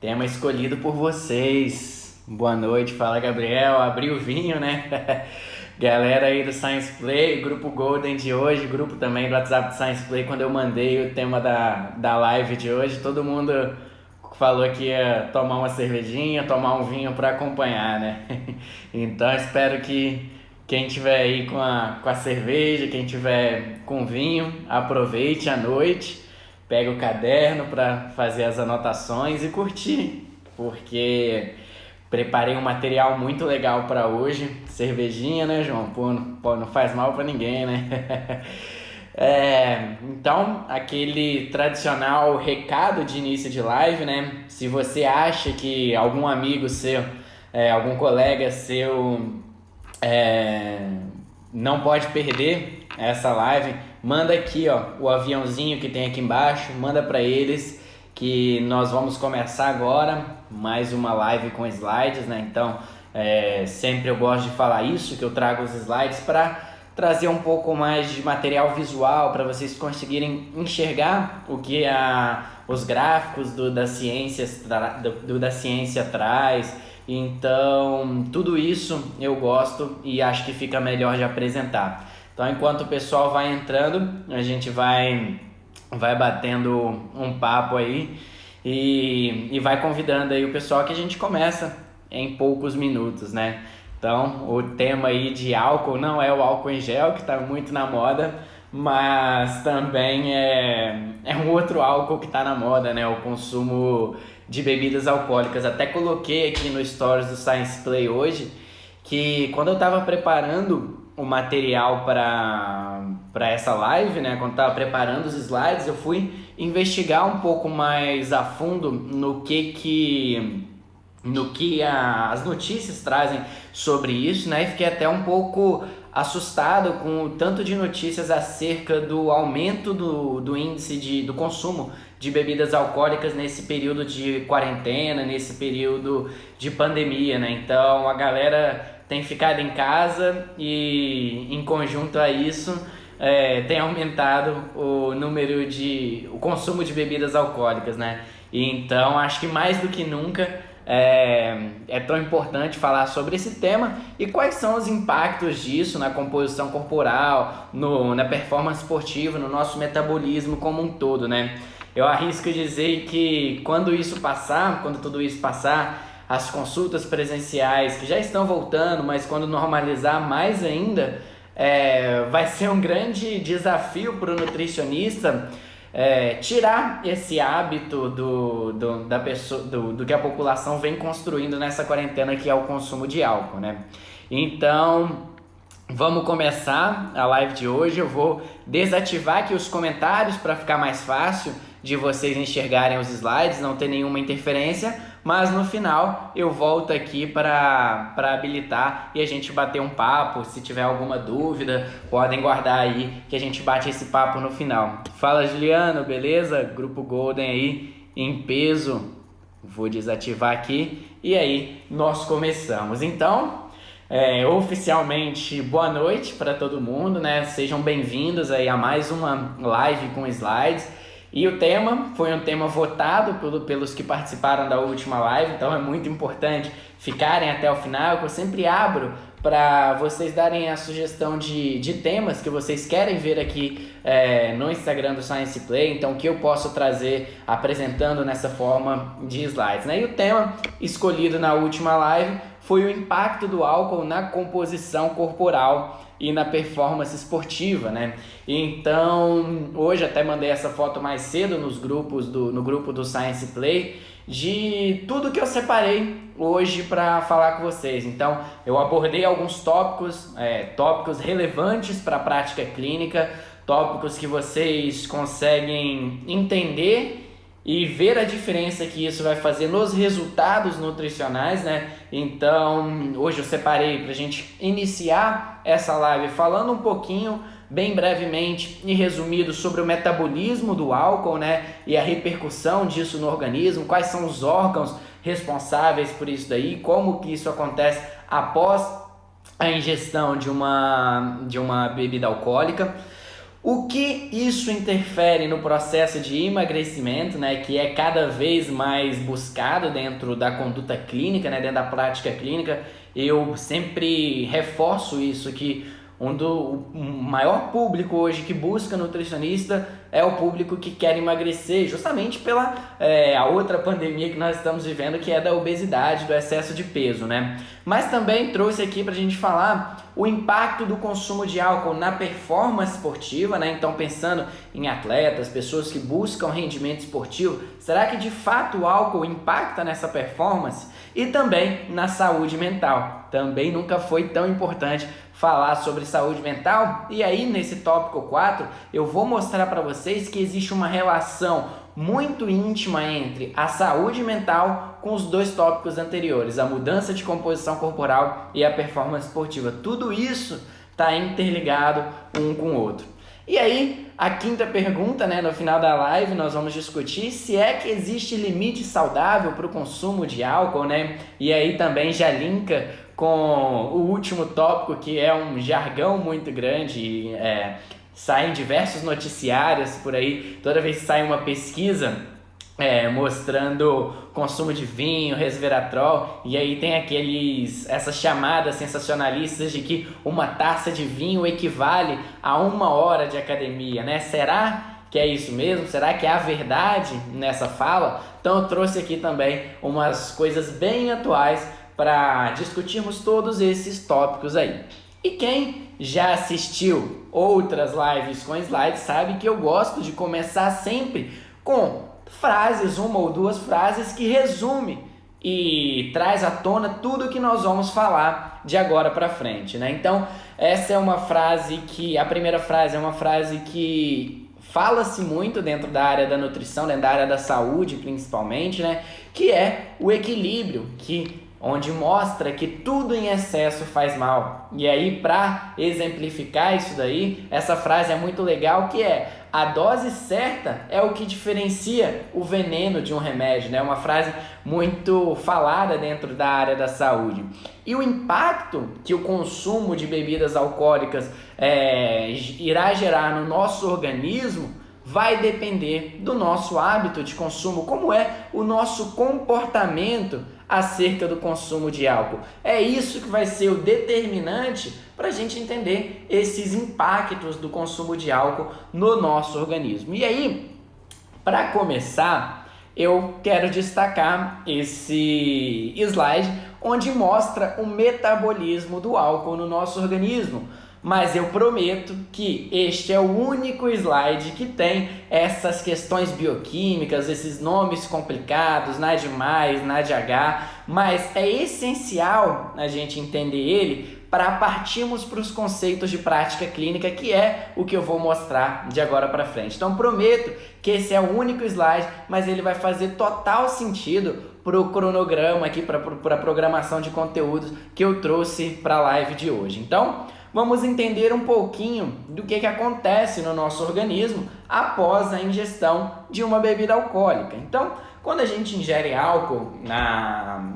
Tema escolhido por vocês. Boa noite, fala Gabriel. Abri o vinho, né? Galera aí do Science Play, grupo Golden de hoje, grupo também do WhatsApp do Science Play. Quando eu mandei o tema da live de hoje, todo mundo falou que ia tomar uma cervejinha, tomar um vinho para acompanhar, né? Então espero que quem tiver aí com a cerveja, quem tiver com vinho, aproveite a noite, pega o caderno para fazer as anotações e curtir, porque preparei um material muito legal para hoje. Cervejinha, né, João? Pô, não faz mal para ninguém, né? Então, aquele tradicional recado de início de live, né? Se você acha que algum amigo seu, algum colega seu é, não pode perder essa live, manda aqui, ó, o aviãozinho que tem aqui embaixo, manda para eles que nós vamos começar agora mais uma live com slides, né? Então, sempre eu gosto de falar isso, que eu trago os slides para trazer um pouco mais de material visual para vocês conseguirem enxergar o que os gráficos da ciência traz. Então, tudo isso eu gosto e acho que fica melhor de apresentar. Então, enquanto o pessoal vai entrando, a gente vai batendo um papo aí e vai convidando aí o pessoal, que a gente começa em poucos minutos, né? Então, o tema aí de álcool não é o álcool em gel, que está muito na moda, mas também é um outro álcool que está na moda, né? O consumo de bebidas alcoólicas. Até coloquei aqui no Stories do Science Play hoje que quando eu estava preparando o material para essa live, né? Quando estava preparando os slides, eu fui investigar um pouco mais a fundo no que as notícias trazem sobre isso, né? E fiquei até um pouco assustado com o tanto de notícias acerca do aumento do índice do consumo de bebidas alcoólicas nesse período de quarentena, nesse período de pandemia, né? Então a galera tem ficado em casa e, em conjunto a isso, tem aumentado o consumo de bebidas alcoólicas, né? E então acho que mais do que nunca é tão importante falar sobre esse tema e quais são os impactos disso na composição corporal, na performance esportiva, no nosso metabolismo como um todo, né? Eu arrisco dizer que quando tudo isso passar, as consultas presenciais que já estão voltando, mas quando normalizar mais ainda, vai ser um grande desafio para o nutricionista tirar esse hábito da pessoa, do que a população vem construindo nessa quarentena, que é o consumo de álcool, né? Então, vamos começar a live de hoje. Eu vou desativar aqui os comentários para ficar mais fácil de vocês enxergarem os slides, não ter nenhuma interferência, mas no final eu volto aqui para habilitar e a gente bater um papo. Se tiver alguma dúvida, podem guardar aí que a gente bate esse papo no final. Fala, Juliano, beleza? Grupo Golden aí em peso. Vou desativar aqui e aí nós começamos. Então, oficialmente, boa noite para todo mundo, né? Sejam bem-vindos aí a mais uma live com slides. E o tema foi um tema votado pelos que participaram da última live, então é muito importante ficarem até o final, que eu sempre abro para vocês darem a sugestão de temas que vocês querem ver aqui no Instagram do Science Play, então que eu posso trazer apresentando nessa forma de slides, né? E o tema escolhido na última live foi o impacto do álcool na composição corporal e na performance esportiva, né? Então, hoje até mandei essa foto mais cedo no grupo do Science Play, de tudo que eu separei hoje para falar com vocês. Então, eu abordei alguns tópicos relevantes para a prática clínica, tópicos que vocês conseguem entender e ver a diferença que isso vai fazer nos resultados nutricionais, né? Então, hoje eu separei para a gente iniciar essa live falando um pouquinho, bem brevemente e resumido, sobre o metabolismo do álcool, né? E a repercussão disso no organismo, quais são os órgãos responsáveis por isso daí, como que isso acontece após a ingestão de uma bebida alcoólica. O que isso interfere no processo de emagrecimento, né, que é cada vez mais buscado dentro da conduta clínica, né, dentro da prática clínica? Eu sempre reforço isso, que o maior público hoje que busca nutricionista é o público que quer emagrecer, justamente pela a outra pandemia que nós estamos vivendo, que é da obesidade, do excesso de peso, né? Mas também trouxe aqui para a gente falar o impacto do consumo de álcool na performance esportiva, né? Então, pensando em atletas, pessoas que buscam rendimento esportivo, será que de fato o álcool impacta nessa performance? E também na saúde mental. Também nunca foi tão importante falar sobre saúde mental. E aí, nesse tópico 4, eu vou mostrar para vocês que existe uma relação muito íntima entre a saúde mental com os dois tópicos anteriores, a mudança de composição corporal e a performance esportiva. Tudo isso está interligado um com o outro. E aí, a quinta pergunta, né, no final da live, nós vamos discutir se é que existe limite saudável para o consumo de álcool, né? E aí também já linka com o último tópico, que é um jargão muito grande, saem diversos noticiários por aí, toda vez que sai uma pesquisa mostrando consumo de vinho, resveratrol, e aí tem essas chamadas sensacionalistas de que uma taça de vinho equivale a 1 hora de academia, né? Será que é isso mesmo? Será que há verdade nessa fala? Então eu trouxe aqui também umas coisas bem atuais para discutirmos todos esses tópicos aí. E quem já assistiu outras lives com slides sabe que eu gosto de começar sempre com frases, 1 ou 2 frases que resume e traz à tona tudo que nós vamos falar de agora para frente, né? Então, essa é uma frase a primeira frase é uma frase que fala-se muito dentro da área da nutrição, dentro da área da saúde principalmente, né? Que é o equilíbrio, onde mostra que tudo em excesso faz mal. E aí, para exemplificar isso daí, essa frase é muito legal, que é: a dose certa é o que diferencia o veneno de um remédio, né? Uma frase muito falada dentro da área da saúde. E o impacto que o consumo de bebidas alcoólicas irá gerar no nosso organismo vai depender do nosso hábito de consumo, como é o nosso comportamento acerca do consumo de álcool. É isso que vai ser o determinante para a gente entender esses impactos do consumo de álcool no nosso organismo. E aí, para começar, eu quero destacar esse slide onde mostra o metabolismo do álcool no nosso organismo. Mas eu prometo que este é o único slide que tem essas questões bioquímicas, esses nomes complicados, NAD+, NADH, mas é essencial a gente entender ele para partirmos para os conceitos de prática clínica, que é o que eu vou mostrar de agora para frente. Então prometo que esse é o único slide, mas ele vai fazer total sentido para o cronograma aqui, para a programação de conteúdos que eu trouxe para a live de hoje. Então, vamos entender um pouquinho do que acontece no nosso organismo após a ingestão de uma bebida alcoólica. Então, quando a gente ingere álcool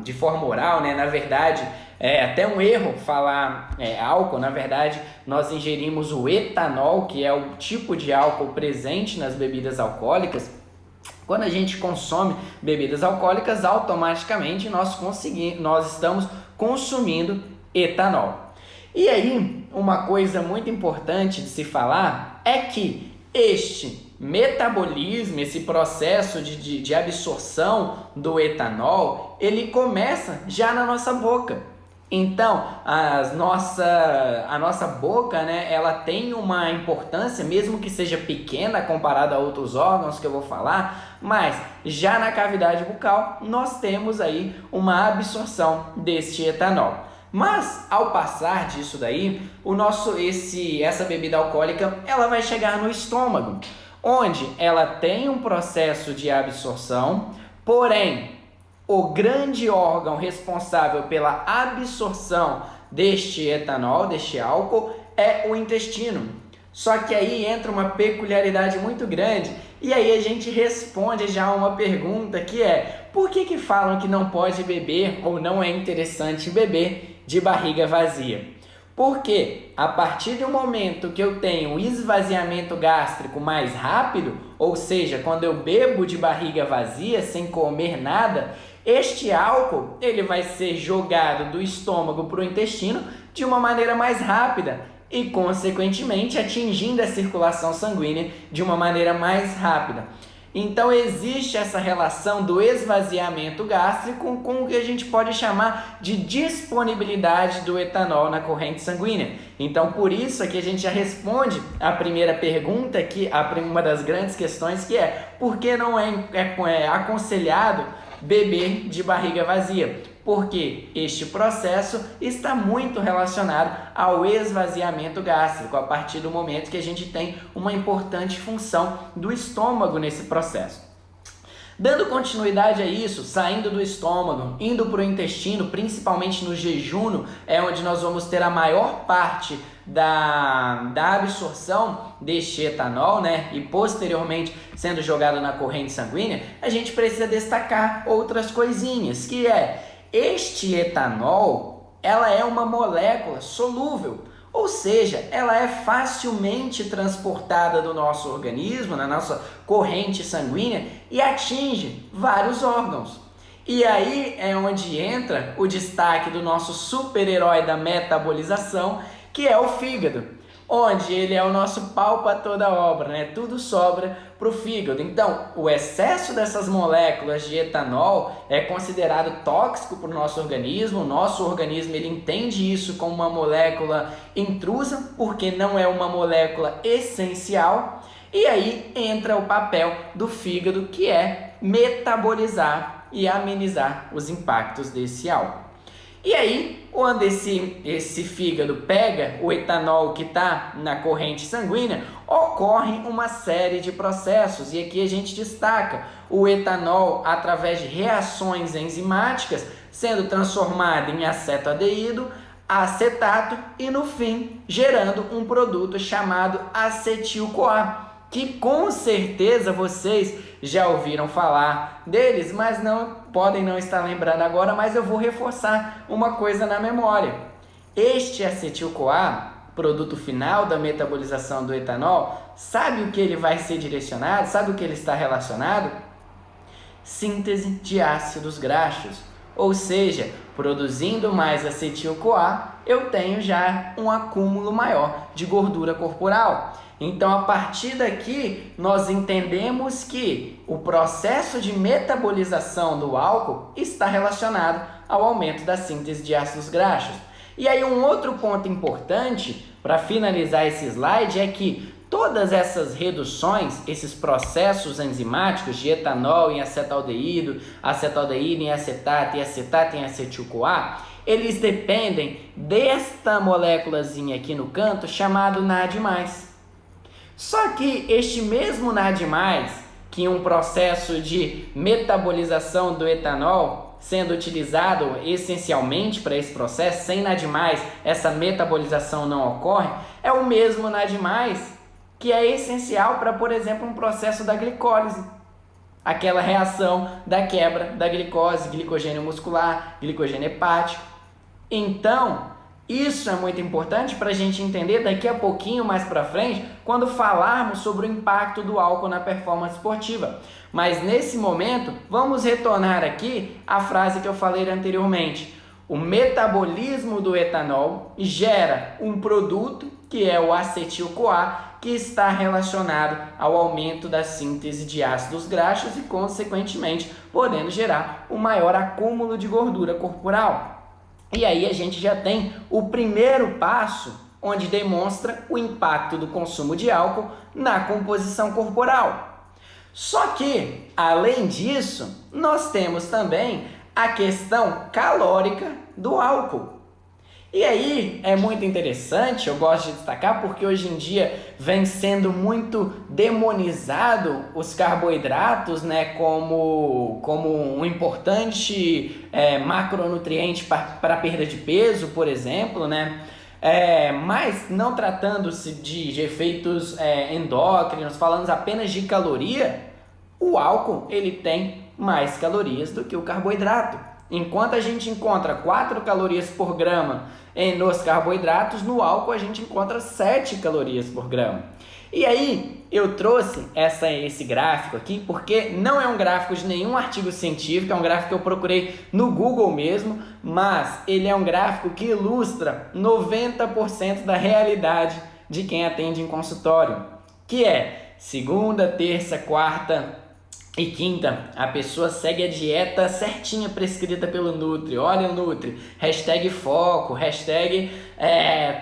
de forma oral, né, na verdade, é até um erro falar álcool. Na verdade, nós ingerimos o etanol, que é o tipo de álcool presente nas bebidas alcoólicas. Quando a gente consome bebidas alcoólicas, automaticamente nós estamos consumindo etanol. E aí, uma coisa muito importante de se falar é que este metabolismo, esse processo de absorção do etanol, ele começa já na nossa boca. Então, a nossa boca, né, ela tem uma importância, mesmo que seja pequena comparada a outros órgãos que eu vou falar, mas já na cavidade bucal nós temos aí uma absorção deste etanol. Mas ao passar disso daí, essa bebida alcoólica, ela vai chegar no estômago, onde ela tem um processo de absorção, porém o grande órgão responsável pela absorção deste etanol, deste álcool, é o intestino. Só que aí entra uma peculiaridade muito grande, e aí a gente responde já uma pergunta, que é: por que falam que não pode beber ou não é interessante beber de barriga vazia? Porque a partir do momento que eu tenho o esvaziamento gástrico mais rápido, ou seja, quando eu bebo de barriga vazia, sem comer nada, este álcool ele vai ser jogado do estômago para o intestino de uma maneira mais rápida e, consequentemente, atingindo a circulação sanguínea de uma maneira mais rápida. Então, existe essa relação do esvaziamento gástrico com o que a gente pode chamar de disponibilidade do etanol na corrente sanguínea. Então, por isso aqui a gente já responde a primeira pergunta, uma das grandes questões, que é: por que não é aconselhado beber de barriga vazia? Porque este processo está muito relacionado ao esvaziamento gástrico, a partir do momento que a gente tem uma importante função do estômago nesse processo. Dando continuidade a isso, saindo do estômago, indo para o intestino, principalmente no jejum, é onde nós vamos ter a maior parte da absorção deste etanol, né? E posteriormente sendo jogado na corrente sanguínea, a gente precisa destacar outras coisinhas, que é: este etanol, ela é uma molécula solúvel, ou seja, ela é facilmente transportada do nosso organismo, na nossa corrente sanguínea, e atinge vários órgãos. E aí é onde entra o destaque do nosso super-herói da metabolização, que é o fígado, onde ele é o nosso pau para toda obra, né? Tudo sobra para o fígado. Então, o excesso dessas moléculas de etanol é considerado tóxico para o nosso organismo. O nosso organismo ele entende isso como uma molécula intrusa, porque não é uma molécula essencial. E aí entra o papel do fígado, que é metabolizar e amenizar os impactos desse álcool. E aí, quando esse fígado pega o etanol que está na corrente sanguínea, ocorre uma série de processos. E aqui a gente destaca o etanol através de reações enzimáticas, sendo transformado em acetoaldeído, acetato e, no fim, gerando um produto chamado acetil-CoA, que com certeza vocês já ouviram falar deles, mas podem não estar lembrando agora, mas eu vou reforçar uma coisa na memória. Este acetil-CoA, produto final da metabolização do etanol, sabe o que ele vai ser direcionado? Sabe o que ele está relacionado? Síntese de ácidos graxos. Ou seja, produzindo mais acetil-CoA, eu tenho já um acúmulo maior de gordura corporal. Então, a partir daqui, nós entendemos que o processo de metabolização do álcool está relacionado ao aumento da síntese de ácidos graxos. E aí, um outro ponto importante para finalizar esse slide é que todas essas reduções, esses processos enzimáticos de etanol em acetaldeído, acetaldeído em acetato e acetato em acetil-CoA, eles dependem desta moléculazinha aqui no canto chamado NAD+. Só que este mesmo NAD+, que em um processo de metabolização do etanol, sendo utilizado essencialmente para esse processo, sem NAD+, essa metabolização não ocorre, é o mesmo NAD+, que é essencial para, por exemplo, um processo da glicólise. Aquela reação da quebra da glicose, glicogênio muscular, glicogênio hepático. Então, isso é muito importante para a gente entender daqui a pouquinho mais para frente, quando falarmos sobre o impacto do álcool na performance esportiva. Mas nesse momento, vamos retornar aqui à frase que eu falei anteriormente. O metabolismo do etanol gera um produto, que é o acetil-CoA, que está relacionado ao aumento da síntese de ácidos graxos e, consequentemente, podendo gerar um maior acúmulo de gordura corporal. E aí a gente já tem o primeiro passo, onde demonstra o impacto do consumo de álcool na composição corporal. Só que, além disso, nós temos também a questão calórica do álcool. E aí é muito interessante, eu gosto de destacar, porque hoje em dia vem sendo muito demonizado os carboidratos, né, como um importante macronutriente para perda de peso, por exemplo, né? Mas não tratando-se de efeitos endócrinos, falando apenas de caloria, o álcool ele tem mais calorias do que o carboidrato. enquanto a gente encontra 4 calorias por grama nos carboidratos, no álcool a gente encontra 7 calorias por grama. E aí eu trouxe esse gráfico aqui porque não é um gráfico de nenhum artigo científico, é um gráfico que eu procurei no Google mesmo, mas ele é um gráfico que ilustra 90% da realidade de quem atende em consultório, que é segunda, terça, quarta e quinta, a pessoa segue a dieta certinha prescrita pelo Nutri. Olha o Nutri, hashtag foco, hashtag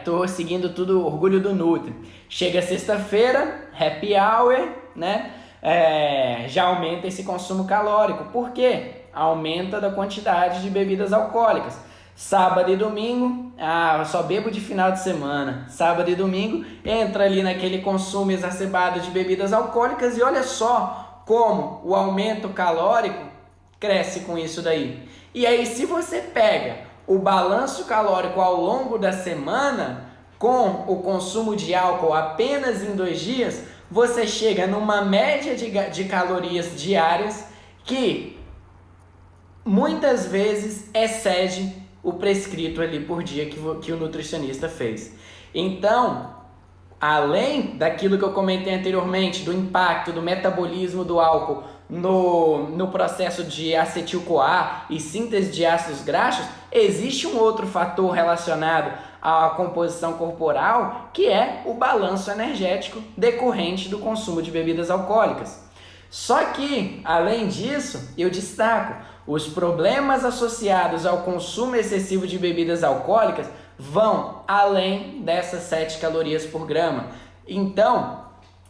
tô seguindo tudo, orgulho do Nutri. Chega sexta-feira, happy hour, né? Já aumenta esse consumo calórico. Por quê? Aumenta da quantidade de bebidas alcoólicas. Sábado e domingo, eu só bebo de final de semana. Sábado e domingo, entra ali naquele consumo exacerbado de bebidas alcoólicas e olha só como o aumento calórico cresce com isso daí. E aí, se você pega o balanço calórico ao longo da semana, com o consumo de álcool apenas em 2 dias, você chega numa média de calorias diárias que muitas vezes excede o prescrito ali por dia que o nutricionista fez. Então, além daquilo que eu comentei anteriormente, do impacto do metabolismo do álcool no processo de acetil-CoA e síntese de ácidos graxos, existe um outro fator relacionado à composição corporal, que é o balanço energético decorrente do consumo de bebidas alcoólicas. Só que, além disso, eu destaco, os problemas associados ao consumo excessivo de bebidas alcoólicas vão além dessas 7 calorias por grama. Então,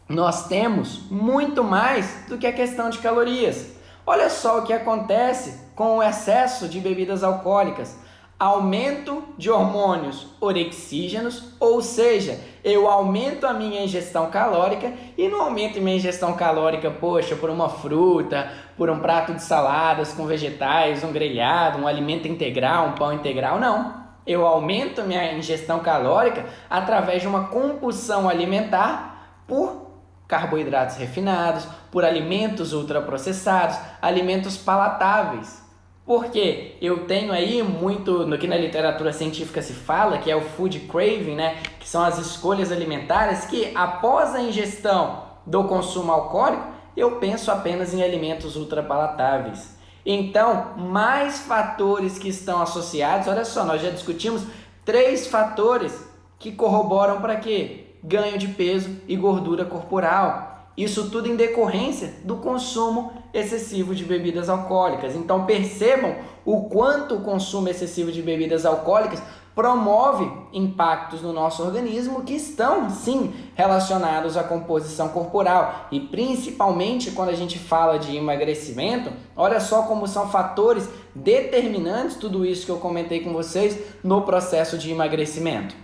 nós temos muito mais do que a questão de calorias. Olha só o que acontece com o excesso de bebidas alcoólicas. Aumento de hormônios orexígenos, ou seja, eu aumento a minha ingestão calórica e não aumento minha ingestão calórica, por uma fruta, por um prato de saladas com vegetais, um grelhado, um alimento integral, um pão integral, não. Eu aumento minha ingestão calórica através de uma compulsão alimentar por carboidratos refinados, por alimentos ultraprocessados, alimentos palatáveis. Porque eu tenho aí muito, no que na literatura científica se fala, que é o food craving, né? Que são as escolhas alimentares que após a ingestão do consumo alcoólico, eu penso apenas em alimentos ultrapalatáveis. Então, mais fatores que estão associados, olha só, nós já discutimos 3 fatores que corroboram para quê? Ganho de peso e gordura corporal. Isso tudo em decorrência do consumo excessivo de bebidas alcoólicas. Então percebam o quanto o consumo excessivo de bebidas alcoólicas promove impactos no nosso organismo que estão, sim, relacionados à composição corporal. E principalmente quando a gente fala de emagrecimento, olha só como são fatores determinantes tudo isso que eu comentei com vocês no processo de emagrecimento.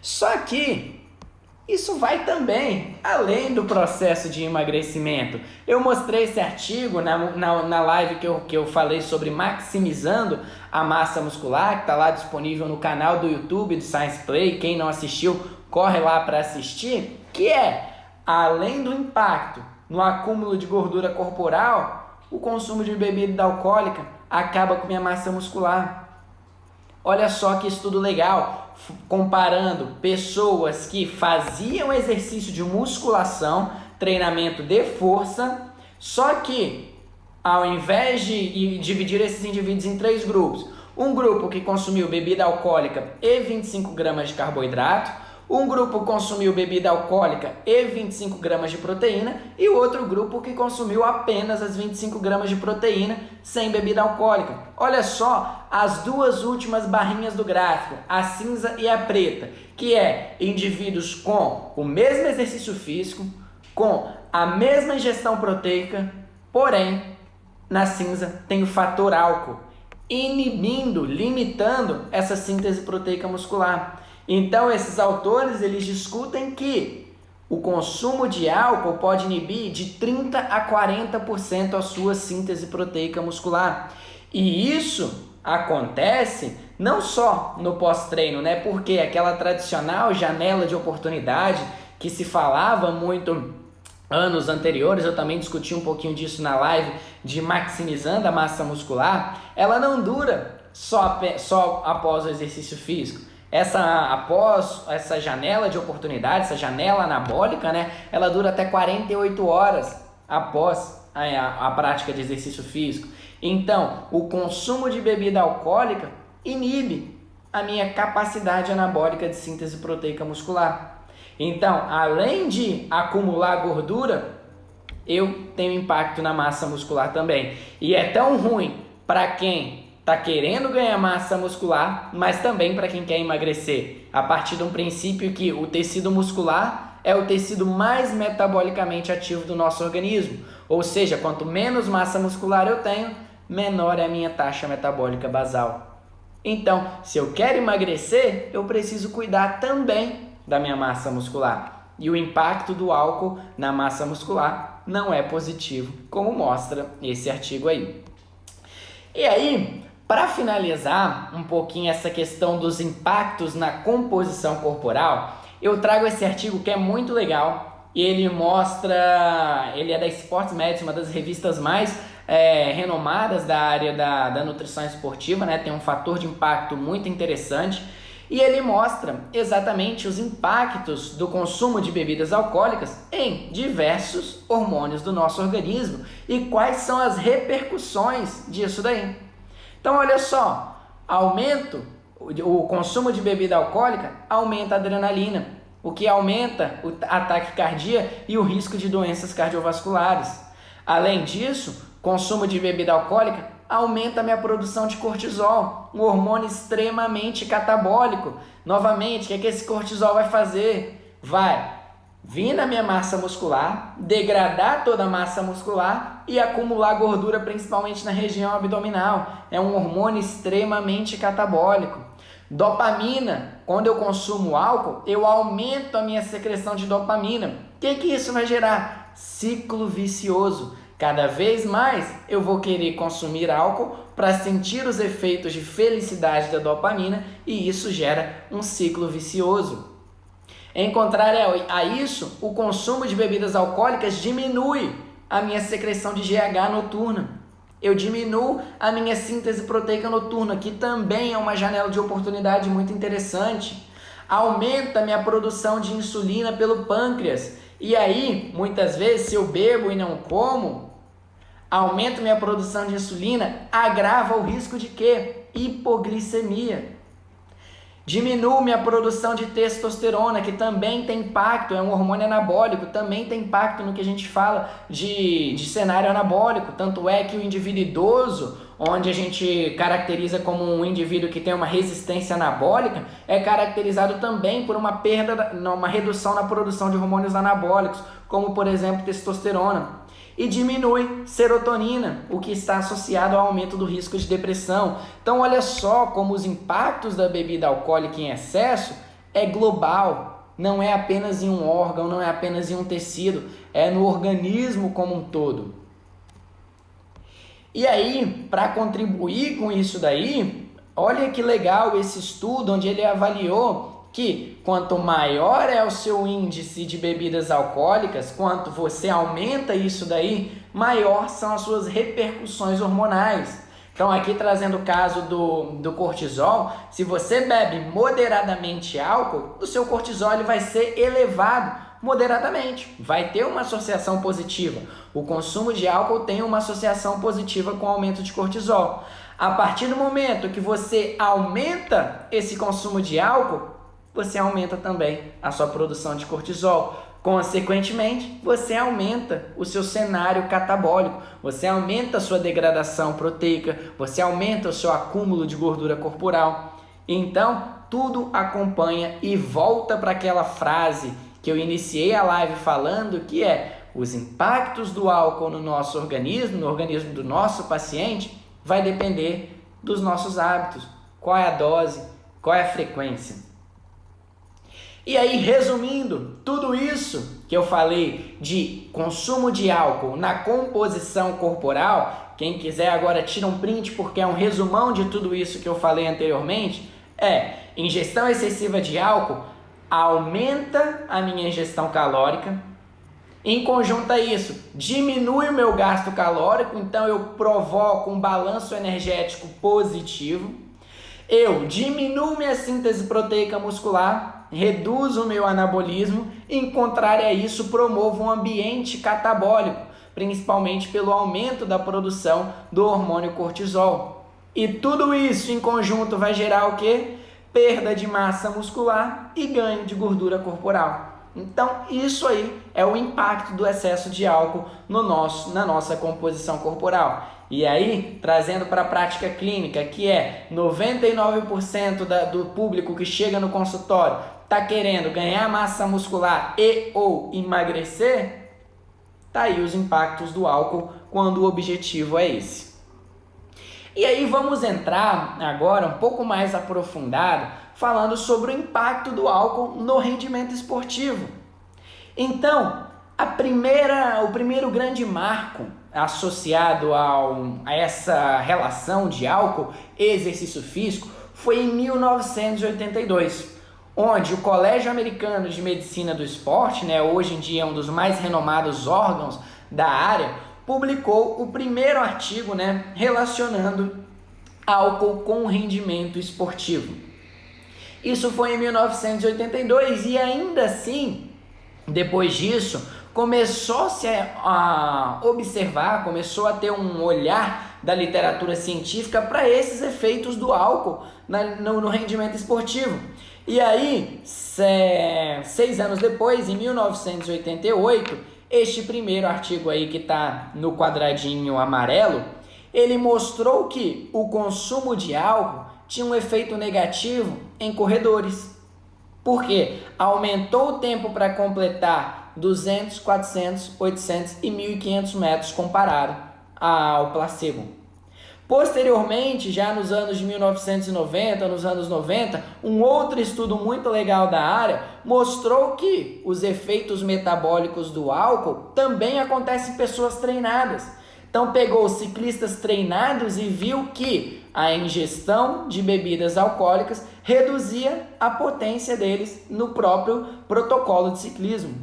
Só que isso vai também além do processo de emagrecimento. Eu mostrei esse artigo na live que eu falei sobre maximizando a massa muscular, que está lá disponível no canal do YouTube do Science Play. Quem não assistiu, corre lá para assistir. Que é, além do impacto no acúmulo de gordura corporal, o consumo de bebida alcoólica acaba com minha massa muscular. Olha só que estudo legal, comparando pessoas que faziam exercício de musculação, treinamento de força, só que ao invés de dividir esses indivíduos em 3 grupos, um grupo que consumiu bebida alcoólica e 25 gramas de carboidrato, um grupo consumiu bebida alcoólica e 25 gramas de proteína e o outro grupo que consumiu apenas as 25 gramas de proteína sem bebida alcoólica. Olha só as 2 últimas barrinhas do gráfico, a cinza e a preta, que é indivíduos com o mesmo exercício físico, com a mesma ingestão proteica, porém, na cinza tem o fator álcool, inibindo, limitando essa síntese proteica muscular. Então, esses autores, eles discutem que o consumo de álcool pode inibir de 30% a 40% a sua síntese proteica muscular. E isso acontece não só no pós-treino, né? Porque aquela tradicional janela de oportunidade que se falava muito anos anteriores, eu também discuti um pouquinho disso na live de maximizando a massa muscular, ela não dura só após o exercício físico. Após essa janela de oportunidade, essa janela anabólica, né, ela dura até 48 horas após a prática de exercício físico. Então, o consumo de bebida alcoólica inibe a minha capacidade anabólica de síntese proteica muscular. Então, além de acumular gordura, eu tenho impacto na massa muscular também. E é tão ruim para quem está querendo ganhar massa muscular, mas também para quem quer emagrecer, a partir de um princípio que o tecido muscular é o tecido mais metabolicamente ativo do nosso organismo. Ou seja, quanto menos massa muscular eu tenho, menor é a minha taxa metabólica basal. Então, se eu quero emagrecer, eu preciso cuidar também da minha massa muscular. E o impacto do álcool na massa muscular não é positivo, como mostra esse artigo aí. E aí, para finalizar um pouquinho essa questão dos impactos na composição corporal, eu trago esse artigo que é muito legal. E ele é da Sports Medicine, uma das revistas mais renomadas da área da nutrição esportiva, né? Tem um fator de impacto muito interessante. E ele mostra exatamente os impactos do consumo de bebidas alcoólicas em diversos hormônios do nosso organismo e quais são as repercussões disso daí. Então, olha só, o consumo de bebida alcoólica aumenta a adrenalina, o que aumenta o ataque cardíaco e o risco de doenças cardiovasculares. Além disso, consumo de bebida alcoólica aumenta a minha produção de cortisol, um hormônio extremamente catabólico. Novamente, o que esse cortisol vai fazer? Vai vir na minha massa muscular, degradar toda a massa muscular e acumular gordura, principalmente na região abdominal. É um hormônio extremamente catabólico. Dopamina, quando eu consumo álcool, eu aumento a minha secreção de dopamina. O que isso vai gerar? Ciclo vicioso. Cada vez mais eu vou querer consumir álcool para sentir os efeitos de felicidade da dopamina e isso gera um ciclo vicioso. Em contrário a isso, o consumo de bebidas alcoólicas diminui a minha secreção de GH noturna. Eu diminuo a minha síntese proteica noturna, que também é uma janela de oportunidade muito interessante. Aumenta a minha produção de insulina pelo pâncreas. E aí, muitas vezes, se eu bebo e não como, aumenta minha produção de insulina, agrava o risco de quê? Hipoglicemia. Diminui minha produção de testosterona, que também tem impacto, é um hormônio anabólico, também tem impacto no que a gente fala de cenário anabólico. Tanto é que o indivíduo idoso, onde a gente caracteriza como um indivíduo que tem uma resistência anabólica, é caracterizado também por uma redução na produção de hormônios anabólicos, como por exemplo testosterona. E diminui serotonina, o que está associado ao aumento do risco de depressão. Então olha só como os impactos da bebida alcoólica em excesso é global, não é apenas em um órgão, não é apenas em um tecido, é no organismo como um todo. E aí, para contribuir com isso daí, olha que legal esse estudo onde ele avaliou que quanto maior é o seu índice de bebidas alcoólicas, quanto você aumenta isso daí, maior são as suas repercussões hormonais. Então aqui trazendo o caso do cortisol, se você bebe moderadamente álcool, o seu cortisol ele vai ser elevado moderadamente, vai ter uma associação positiva. O consumo de álcool tem uma associação positiva com o aumento de cortisol. A partir do momento que você aumenta esse consumo de álcool, você aumenta também a sua produção de cortisol. Consequentemente, você aumenta o seu cenário catabólico, você aumenta a sua degradação proteica, você aumenta o seu acúmulo de gordura corporal. Então, tudo acompanha e volta para aquela frase que eu iniciei a live falando, que é os impactos do álcool no nosso organismo, no organismo do nosso paciente, vai depender dos nossos hábitos. Qual é a dose, qual é a frequência. E aí, resumindo, tudo isso que eu falei de consumo de álcool na composição corporal, quem quiser agora tira um print porque é um resumão de tudo isso que eu falei anteriormente, ingestão excessiva de álcool aumenta a minha ingestão calórica, Em conjunto a isso, diminui o meu gasto calórico, então eu provoco um balanço energético positivo. Eu diminuo minha síntese proteica muscular, reduzo o meu anabolismo e, em contrário a isso, promovo um ambiente catabólico, principalmente pelo aumento da produção do hormônio cortisol. E tudo isso em conjunto vai gerar o quê? Perda de massa muscular e ganho de gordura corporal. Então, isso aí é o impacto do excesso de álcool na nossa composição corporal. E aí, trazendo para a prática clínica, que é 99% do público que chega no consultório está querendo ganhar massa muscular e ou emagrecer, tá aí os impactos do álcool quando o objetivo é esse. E aí vamos entrar agora um pouco mais aprofundado falando sobre o impacto do álcool no rendimento esportivo. Então, o primeiro grande marco associado a essa relação de álcool e exercício físico foi em 1982, onde o Colégio Americano de Medicina do Esporte, hoje em dia um dos mais renomados órgãos da área, publicou o primeiro artigo relacionando álcool com rendimento esportivo. Isso foi em 1982 e ainda assim, depois disso, começou-se a observar, começou a ter um olhar da literatura científica para esses efeitos do álcool no rendimento esportivo. E aí, 6 anos depois, em 1988, este primeiro artigo aí que está no quadradinho amarelo, ele mostrou que o consumo de álcool tinha um efeito negativo em corredores. Por quê? Aumentou o tempo para completar 200, 400, 800 e 1.500 metros comparado ao placebo. Posteriormente, já nos anos de 1990, nos anos 90, um outro estudo muito legal da área mostrou que os efeitos metabólicos do álcool também acontecem em pessoas treinadas. Então pegou ciclistas treinados e viu que a ingestão de bebidas alcoólicas reduzia a potência deles no próprio protocolo de ciclismo.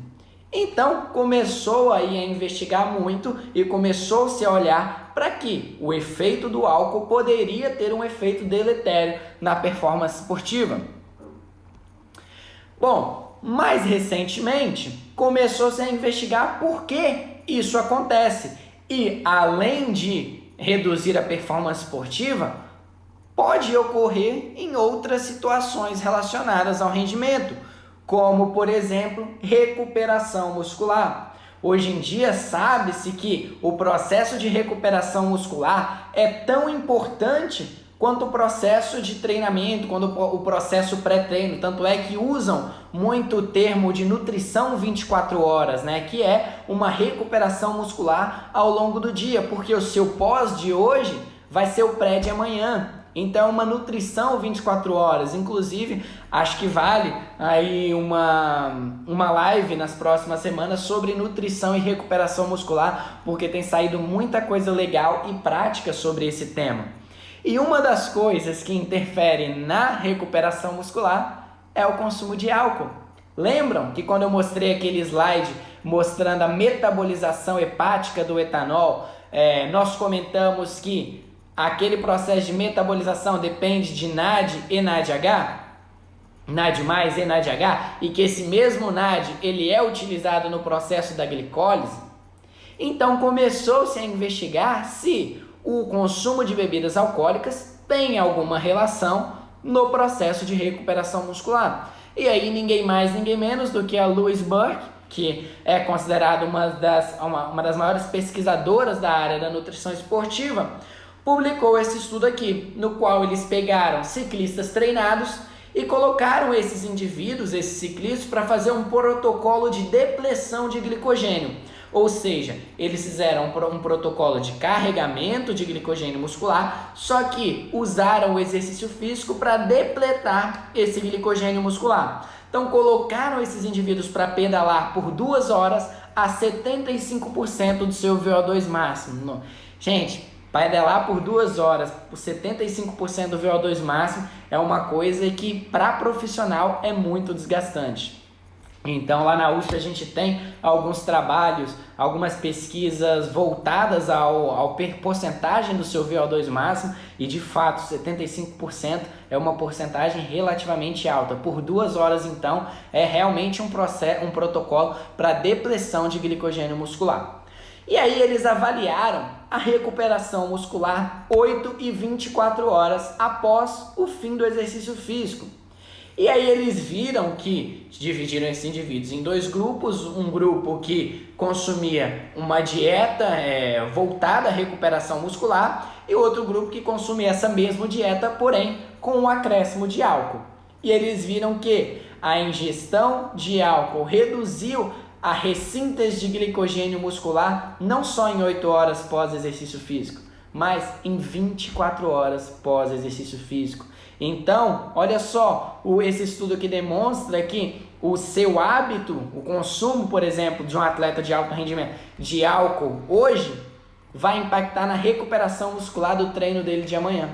Então começou aí a investigar muito e começou-se a olhar para que o efeito do álcool poderia ter um efeito deletério na performance esportiva. Bom, mais recentemente começou-se a investigar por que isso acontece e, além de reduzir a performance esportiva, pode ocorrer em outras situações relacionadas ao rendimento, como, por exemplo, recuperação muscular. Hoje em dia, sabe-se que o processo de recuperação muscular é tão importante quanto o processo de treinamento, quanto o processo pré-treino. Tanto é que usam muito o termo de nutrição 24 horas, que é uma recuperação muscular ao longo do dia, porque o seu pós de hoje vai ser o pré de amanhã. Então, uma nutrição 24 horas. Inclusive, acho que vale aí uma live nas próximas semanas sobre nutrição e recuperação muscular, porque tem saído muita coisa legal e prática sobre esse tema. E uma das coisas que interfere na recuperação muscular é o consumo de álcool. Lembram que quando eu mostrei aquele slide mostrando a metabolização hepática do etanol, nós comentamos que aquele processo de metabolização depende de NAD e NADH, NAD+, e NADH, e que esse mesmo NAD ele é utilizado no processo da glicólise. Então começou-se a investigar se o consumo de bebidas alcoólicas tem alguma relação no processo de recuperação muscular. E aí ninguém mais, ninguém menos do que a Louise Burke, que é considerada uma das maiores pesquisadoras da área da nutrição esportiva, publicou esse estudo aqui, no qual eles pegaram ciclistas treinados e colocaram esses indivíduos, esses ciclistas, para fazer um protocolo de depleção de glicogênio. Ou seja, eles fizeram um protocolo de carregamento de glicogênio muscular, só que usaram o exercício físico para depletar esse glicogênio muscular. Então colocaram esses indivíduos para pedalar por 2 horas a 75% do seu VO2 máximo. Gente, pedalar por 2 horas por 75% do VO2 máximo é uma coisa que para profissional é muito desgastante. Então lá na USP a gente tem alguns trabalhos, algumas pesquisas voltadas ao porcentagem do seu VO2 máximo e de fato 75% é uma porcentagem relativamente alta. Por 2 horas então é realmente um protocolo para depressão de glicogênio muscular. E aí eles avaliaram a recuperação muscular 8 e 24 horas após o fim do exercício físico. E aí eles viram que dividiram esses indivíduos em 2 grupos, um grupo que consumia uma dieta voltada à recuperação muscular e outro grupo que consumia essa mesma dieta, porém com um acréscimo de álcool. E eles viram que a ingestão de álcool reduziu a ressíntese de glicogênio muscular não só em 8 horas pós exercício físico, mas em 24 horas pós exercício físico. Então, olha só, esse estudo que demonstra que o seu hábito, o consumo, por exemplo, de um atleta de alto rendimento de álcool hoje, vai impactar na recuperação muscular do treino dele de amanhã.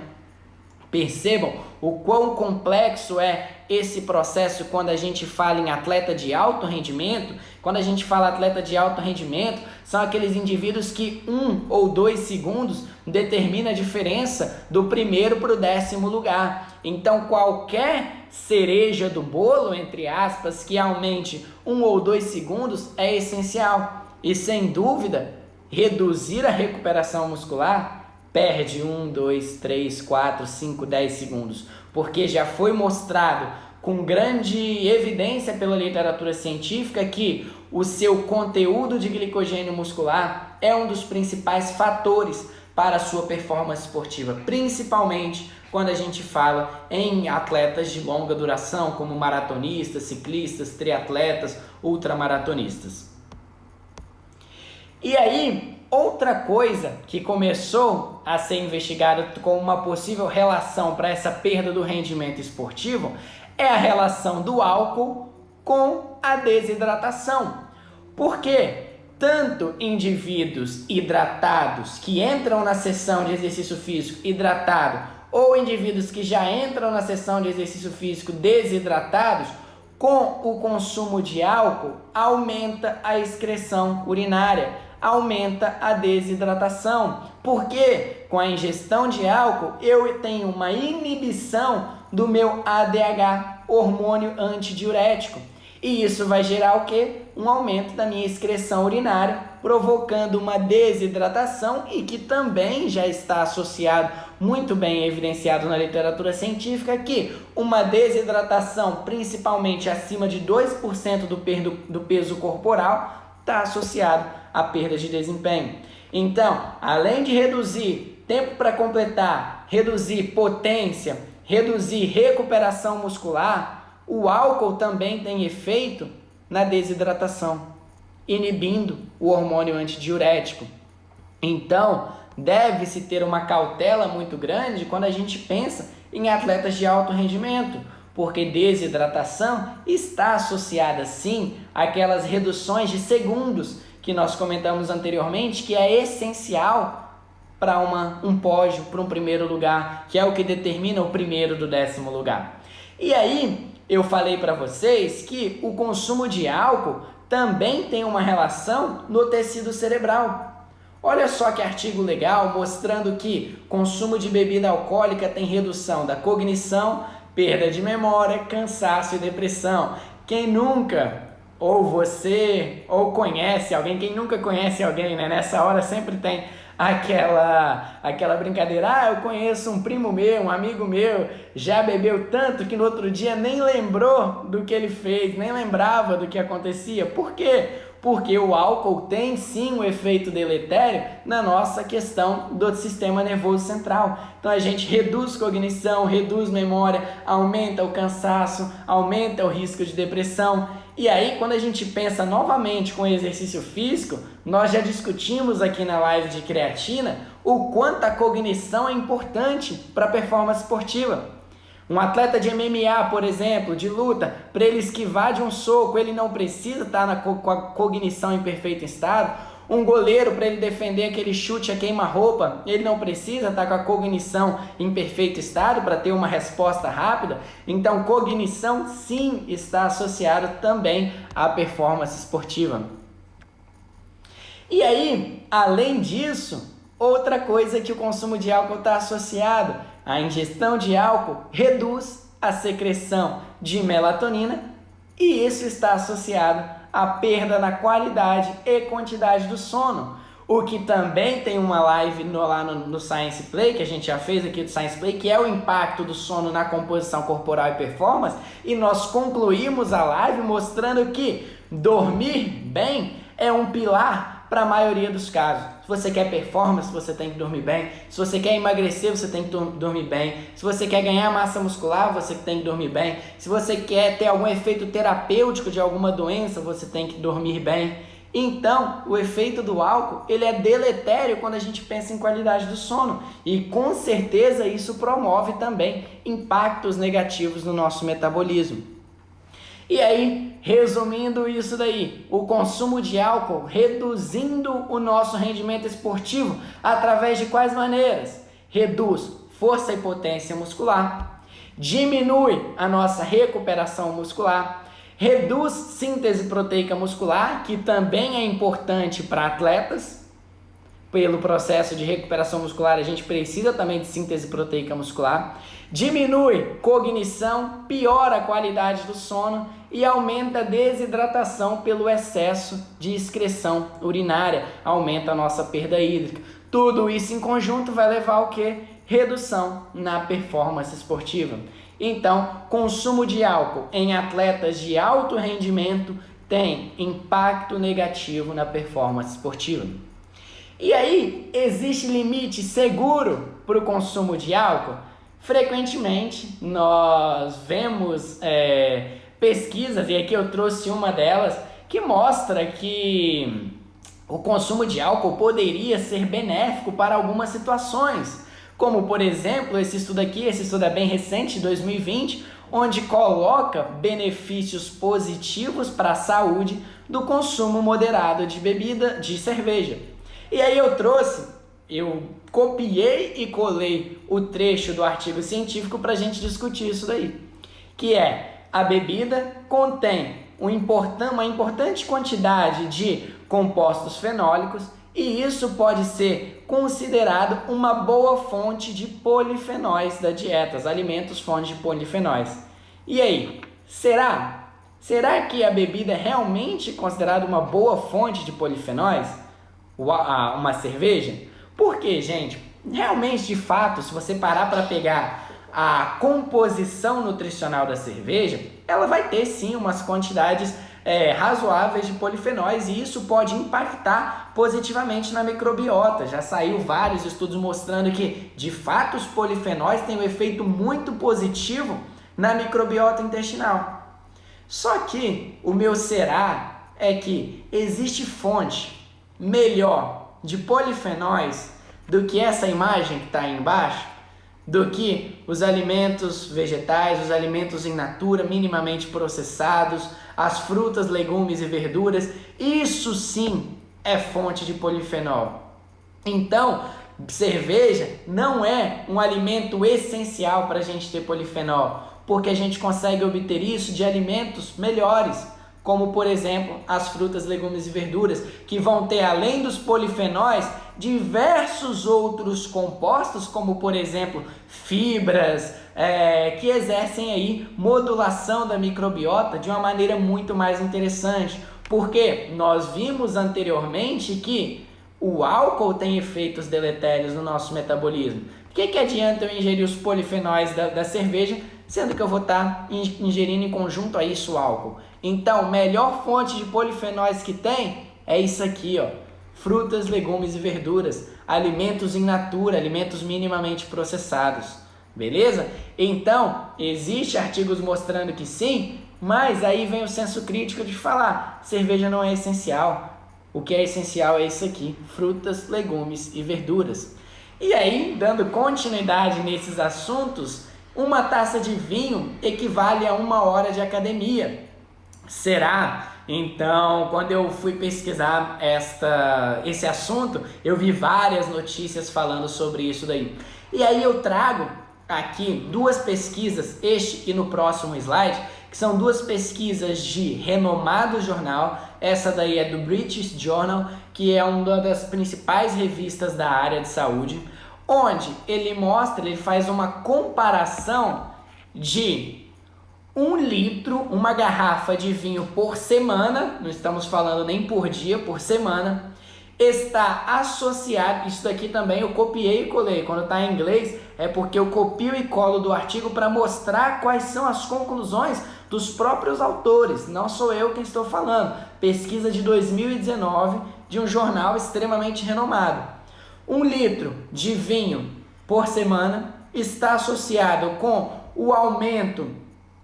Percebam o quão complexo é esse processo quando a gente fala em atleta de alto rendimento. Quando a gente fala atleta de alto rendimento, são aqueles indivíduos que 1 ou 2 segundos determina a diferença do primeiro para o 10º lugar. Então qualquer cereja do bolo, entre aspas, que aumente 1 ou 2 segundos é essencial. E sem dúvida, reduzir a recuperação muscular perde 1, 2, 3, 4, 5, 10 segundos, porque já foi mostrado com grande evidência pela literatura científica que o seu conteúdo de glicogênio muscular é um dos principais fatores para a sua performance esportiva, principalmente quando a gente fala em atletas de longa duração, como maratonistas, ciclistas, triatletas, ultramaratonistas. E aí, outra coisa que começou a ser investigada com uma possível relação para essa perda do rendimento esportivo é a relação do álcool com a desidratação. Porque tanto indivíduos hidratados que entram na sessão de exercício físico hidratado ou indivíduos que já entram na sessão de exercício físico desidratados, com o consumo de álcool aumenta a excreção urinária, aumenta a desidratação, porque com a ingestão de álcool eu tenho uma inibição do meu ADH, hormônio antidiurético, e isso vai gerar o quê? Um aumento da minha excreção urinária, provocando uma desidratação e que também já está associado, muito bem evidenciado na literatura científica, que uma desidratação principalmente acima de 2% do peso corporal está associado a perda de desempenho. Então, além de reduzir tempo para completar, reduzir potência, reduzir recuperação muscular, o álcool também tem efeito na desidratação, inibindo o hormônio antidiurético. Então, deve-se ter uma cautela muito grande quando a gente pensa em atletas de alto rendimento, porque desidratação está associada sim àquelas reduções de segundos que nós comentamos anteriormente, que é essencial para um pódio, para um primeiro lugar, que é o que determina o primeiro do 10º lugar. E aí, eu falei para vocês que o consumo de álcool também tem uma relação no tecido cerebral. Olha só que artigo legal mostrando que consumo de bebida alcoólica tem redução da cognição, perda de memória, cansaço e depressão. Quem nunca, ou você, ou conhece alguém, quem nunca conhece alguém, né? Nessa hora sempre tem aquela brincadeira, eu conheço um primo meu, um amigo meu, já bebeu tanto que no outro dia nem lembrou do que ele fez, nem lembrava do que acontecia. Por quê? Porque o álcool tem sim um efeito deletério na nossa questão do sistema nervoso central. Então a gente reduz cognição, reduz memória, aumenta o cansaço, aumenta o risco de depressão. E aí, quando a gente pensa novamente com o exercício físico, nós já discutimos aqui na live de creatina o quanto a cognição é importante para a performance esportiva. Um atleta de MMA, por exemplo, de luta, para ele esquivar de um soco, ele não precisa estar com a cognição em perfeito estado. Um goleiro, para ele defender aquele chute a queima-roupa, ele não precisa estar com a cognição em perfeito estado para ter uma resposta rápida. Então, cognição sim está associado também à performance esportiva. E aí, além disso, outra coisa que o consumo de álcool está associado, a ingestão de álcool reduz a secreção de melatonina e isso está associado à perda na qualidade e quantidade do sono. O que também tem uma live lá no Science Play, que a gente já fez aqui do Science Play, que é o impacto do sono na composição corporal e performance, e nós concluímos a live mostrando que dormir bem é um pilar para a maioria dos casos. Se você quer performance, você tem que dormir bem. Se você quer emagrecer, você tem que dormir bem. Se você quer ganhar massa muscular, você tem que dormir bem. Se você quer ter algum efeito terapêutico de alguma doença, você tem que dormir bem. Então, o efeito do álcool, ele é deletério quando a gente pensa em qualidade do sono. E com certeza isso promove também impactos negativos no nosso metabolismo. E aí, resumindo isso daí, o consumo de álcool reduzindo o nosso rendimento esportivo através de quais maneiras? Reduz força e potência muscular, diminui a nossa recuperação muscular, reduz síntese proteica muscular, que também é importante para atletas. Pelo processo de recuperação muscular, a gente precisa também de síntese proteica muscular. Diminui cognição, piora a qualidade do sono e aumenta a desidratação pelo excesso de excreção urinária, aumenta a nossa perda hídrica. Tudo isso em conjunto vai levar ao quê? Redução na performance esportiva. Então, consumo de álcool em atletas de alto rendimento tem impacto negativo na performance esportiva. E aí, existe limite seguro para o consumo de álcool? Frequentemente, nós vemos pesquisas, e aqui eu trouxe uma delas, que mostra que o consumo de álcool poderia ser benéfico para algumas situações. Como, por exemplo, esse estudo é bem recente, 2020, onde coloca benefícios positivos para a saúde do consumo moderado de cerveja. E aí eu copiei e colei o trecho do artigo científico para a gente discutir isso daí, que é: a bebida contém uma importante quantidade de compostos fenólicos e isso pode ser considerado uma boa fonte de polifenóis da dieta, os alimentos fontes de polifenóis. E aí, será que a bebida é realmente considerada uma boa fonte de polifenóis? Uma cerveja? Porque, gente, realmente, de fato, se você parar para pegar a composição nutricional da cerveja, ela vai ter sim umas quantidades razoáveis de polifenóis e isso pode impactar positivamente na microbiota. Já saiu vários estudos mostrando que, de fato, os polifenóis têm um efeito muito positivo na microbiota intestinal. Só que o meu será é que existe fonte melhor de polifenóis do que essa imagem que está aí embaixo, do que os alimentos vegetais, os alimentos in natura, minimamente processados, as frutas, legumes e verduras. Isso sim é fonte de polifenol. Então, cerveja não é um alimento essencial para a gente ter polifenol, porque a gente consegue obter isso de alimentos melhores, como por exemplo as frutas, legumes e verduras, que vão ter, além dos polifenóis, diversos outros compostos, como por exemplo fibras, que exercem aí modulação da microbiota de uma maneira muito mais interessante, porque nós vimos anteriormente que o álcool tem efeitos deletérios no nosso metabolismo. Por que adianta eu ingerir os polifenóis da cerveja, sendo que eu vou estar ingerindo em conjunto a isso o álcool? Então, melhor fonte de polifenóis que tem é isso aqui, ó: frutas, legumes e verduras, alimentos in natura, alimentos minimamente processados, beleza? Então, existem artigos mostrando que sim, mas aí vem o senso crítico de falar: cerveja não é essencial. O que é essencial é isso aqui: frutas, legumes e verduras. E aí, dando continuidade nesses assuntos, uma taça de vinho equivale a 1 hora de academia. Será Então, quando eu fui pesquisar esse assunto, eu vi várias notícias falando sobre isso daí. E aí eu trago aqui duas pesquisas, este e no próximo slide, que são duas pesquisas de renomado jornal. Essa daí é do British Journal, que é uma das principais revistas da área de saúde, onde ele faz uma comparação de 1 litro, uma garrafa de vinho por semana, não estamos falando nem por dia, por semana, está associado, isso daqui também eu copiei e colei, quando está em inglês é porque eu copio e colo do artigo para mostrar quais são as conclusões dos próprios autores, não sou eu quem estou falando, pesquisa de 2019 de um jornal extremamente renomado. 1 litro de vinho por semana está associado com o aumento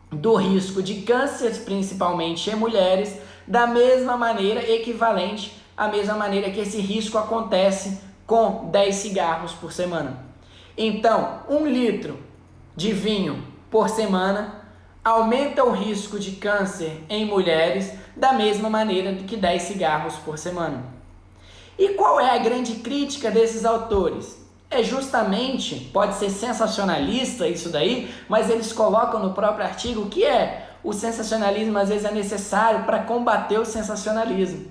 do risco de câncer, principalmente em mulheres, da mesma maneira, equivalente à mesma maneira que esse risco acontece com 10 cigarros por semana. Então, 1 litro de vinho por semana aumenta o risco de câncer em mulheres da mesma maneira que 10 cigarros por semana. E qual é a grande crítica desses autores? É justamente, pode ser sensacionalista isso daí, mas eles colocam no próprio artigo que o sensacionalismo às vezes é necessário para combater o sensacionalismo.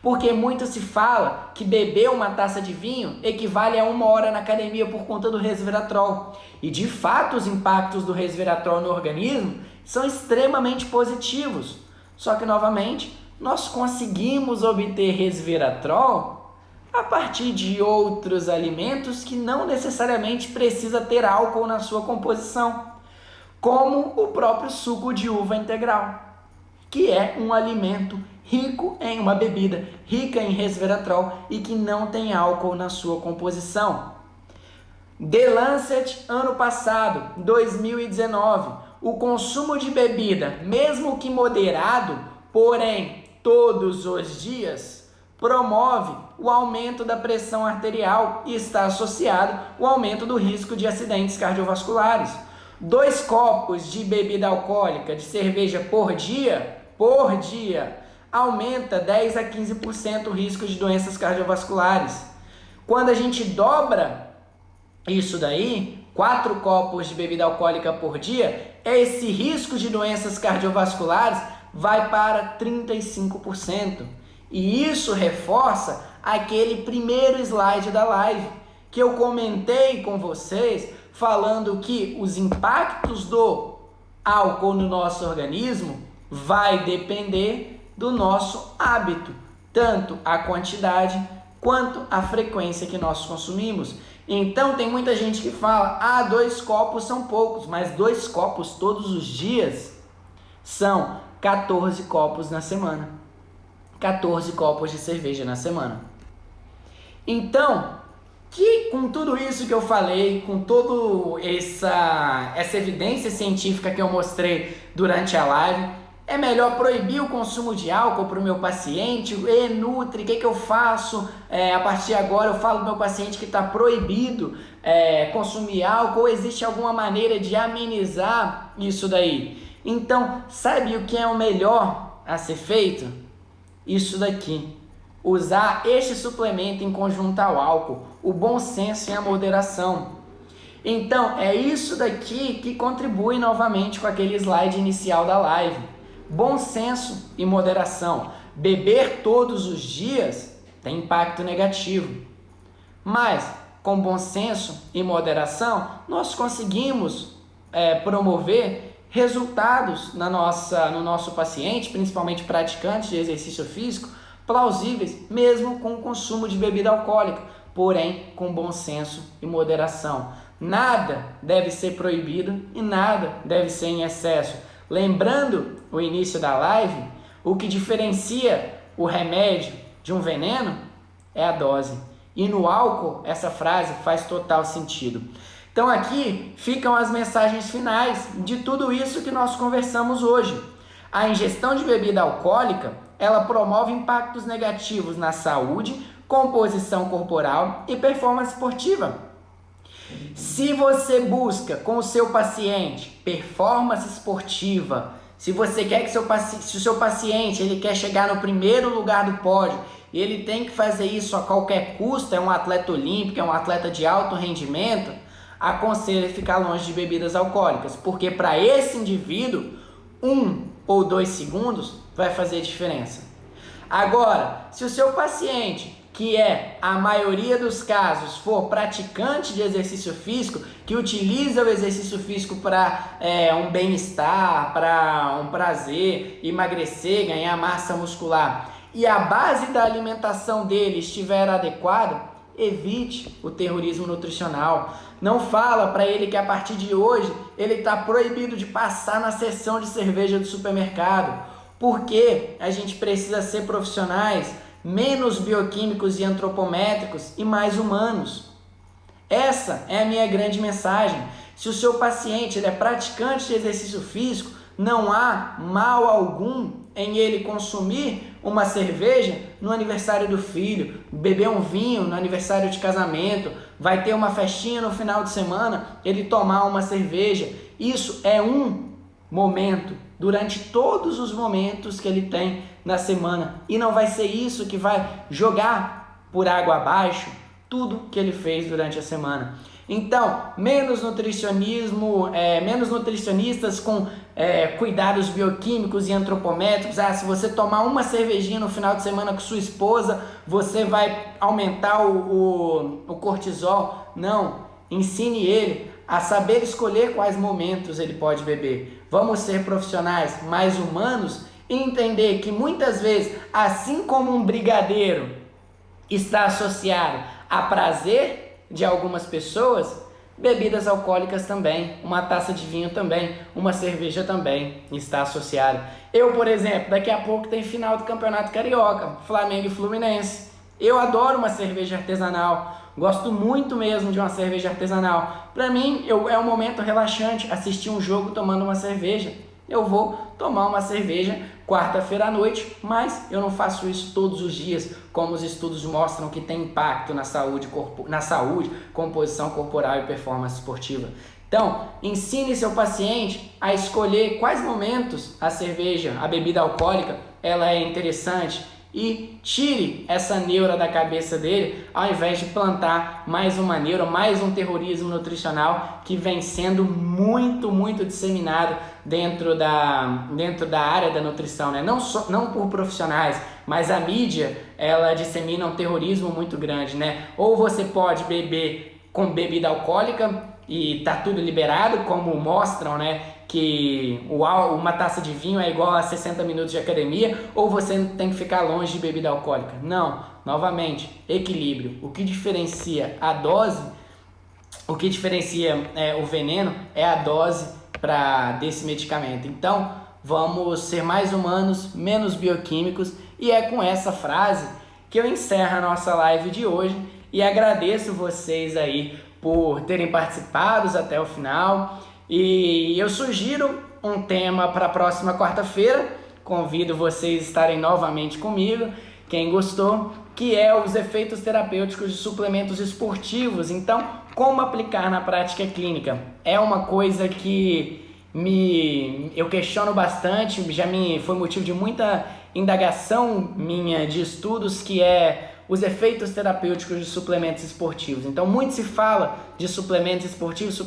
Porque muito se fala que beber uma taça de vinho equivale a 1 hora na academia por conta do resveratrol. E de fato os impactos do resveratrol no organismo são extremamente positivos. Só que novamente, nós conseguimos obter resveratrol a partir de outros alimentos que não necessariamente precisa ter álcool na sua composição, como o próprio suco de uva integral, que é um alimento rico em uma bebida rica em resveratrol e que não tem álcool na sua composição. The Lancet, ano passado, 2019, o consumo de bebida, mesmo que moderado, porém todos os dias, promove o aumento da pressão arterial e está associado ao aumento do risco de acidentes cardiovasculares. 2 copos de bebida alcoólica, de cerveja por dia, aumenta 10 a 15% o risco de doenças cardiovasculares. Quando a gente dobra isso daí, 4 copos de bebida alcoólica por dia, esse risco de doenças cardiovasculares vai para 35%. E isso reforça aquele primeiro slide da live, que eu comentei com vocês, falando que os impactos do álcool no nosso organismo vai depender do nosso hábito, tanto a quantidade quanto a frequência que nós consumimos. Então tem muita gente que fala, 2 copos são poucos, mas 2 copos todos os dias são 14 copos na semana. 14 copos de cerveja na semana. Então, com tudo isso que eu falei, com toda essa evidência científica que eu mostrei durante a live, é melhor proibir o consumo de álcool para o meu paciente? Nutri, o que eu faço? A partir de agora eu falo para o meu paciente que está proibido consumir álcool, ou existe alguma maneira de amenizar isso daí? Então, sabe o que é o melhor a ser feito? Isso daqui, usar este suplemento em conjunto ao álcool, o bom senso e a moderação. Então, é isso daqui que contribui novamente com aquele slide inicial da live. Bom senso e moderação. Beber todos os dias tem impacto negativo, mas com bom senso e moderação, nós conseguimos promover resultados no nosso paciente, principalmente praticantes de exercício físico, plausíveis, mesmo com o consumo de bebida alcoólica, porém com bom senso e moderação. Nada deve ser proibido e nada deve ser em excesso. Lembrando o início da live, o que diferencia o remédio de um veneno é a dose. E no álcool, essa frase faz total sentido. Então aqui ficam as mensagens finais de tudo isso que nós conversamos hoje. A ingestão de bebida alcoólica, ela promove impactos negativos na saúde, composição corporal e performance esportiva. Se você busca com o seu paciente performance esportiva, Se você quer que se o seu paciente ele quer chegar no primeiro lugar do pódio e ele tem que fazer isso a qualquer custo, é um atleta olímpico, é um atleta de alto rendimento, aconselho ele ficar longe de bebidas alcoólicas, porque para esse indivíduo, 1 ou 2 segundos vai fazer diferença. Agora, se o seu paciente, que é a maioria dos casos, for praticante de exercício físico, que utiliza o exercício físico para um bem-estar, para um prazer, emagrecer, ganhar massa muscular, e a base da alimentação dele estiver adequada, evite o terrorismo nutricional. Não fala para ele que a partir de hoje ele está proibido de passar na seção de cerveja do supermercado, porque a gente precisa ser profissionais menos bioquímicos e antropométricos e mais humanos. Essa é a minha grande mensagem. Se o seu paciente ele é praticante de exercício físico, não há mal algum em ele consumir uma cerveja no aniversário do filho, beber um vinho no aniversário de casamento, vai ter uma festinha no final de semana, ele tomar uma cerveja. Isso é um momento durante todos os momentos que ele tem na semana, e não vai ser isso que vai jogar por água abaixo tudo que ele fez durante a semana. Então, menos nutricionismo, menos nutricionistas com cuidados bioquímicos e antropométricos. Se você tomar uma cervejinha no final de semana com sua esposa, você vai aumentar o cortisol. Não, ensine ele a saber escolher quais momentos ele pode beber. Vamos ser profissionais mais humanos e entender que muitas vezes, assim como um brigadeiro está associado a prazer de algumas pessoas, bebidas alcoólicas também, uma taça de vinho também, uma cerveja também está associada. Eu, por exemplo, daqui a pouco tem final do Campeonato Carioca, Flamengo e Fluminense. Eu adoro uma cerveja artesanal, gosto muito mesmo de uma cerveja artesanal. Para mim, é um momento relaxante assistir um jogo tomando uma cerveja. Eu vou tomar uma cerveja quarta-feira à noite, mas eu não faço isso todos os dias, como os estudos mostram que tem impacto na saúde, composição corporal e performance esportiva. Então, ensine seu paciente a escolher quais momentos a cerveja, a bebida alcoólica, ela é interessante, e tire essa neura da cabeça dele, ao invés de plantar mais uma neura, mais um terrorismo nutricional que vem sendo muito disseminado dentro da área da nutrição, né? Não por profissionais, mas a mídia, ela dissemina um terrorismo muito grande, né? Ou você pode beber com bebida alcoólica e tá tudo liberado, como mostram, né? Que uma taça de vinho é igual a 60 minutos de academia, ou você tem que ficar longe de bebida alcoólica. Não, novamente, equilíbrio. O que diferencia a dose, o que diferencia o veneno é a dose desse medicamento. Então, vamos ser mais humanos, menos bioquímicos, e é com essa frase que eu encerro a nossa live de hoje e agradeço vocês aí por terem participado até o final. E eu sugiro um tema para a próxima quarta-feira, convido vocês a estarem novamente comigo, quem gostou, que é os efeitos terapêuticos de suplementos esportivos. Então, como aplicar na prática clínica? É uma coisa que eu questiono bastante, foi motivo de muita indagação minha de estudos, que é os efeitos terapêuticos de suplementos esportivos. Então, muito se fala de suplementos esportivos,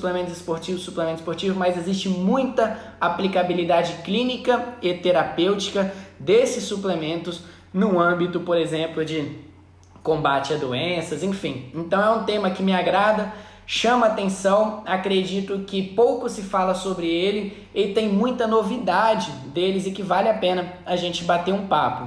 mas existe muita aplicabilidade clínica e terapêutica desses suplementos no âmbito, por exemplo, de combate a doenças, enfim. Então, é um tema que me agrada, chama atenção, acredito que pouco se fala sobre ele e tem muita novidade deles e que vale a pena a gente bater um papo.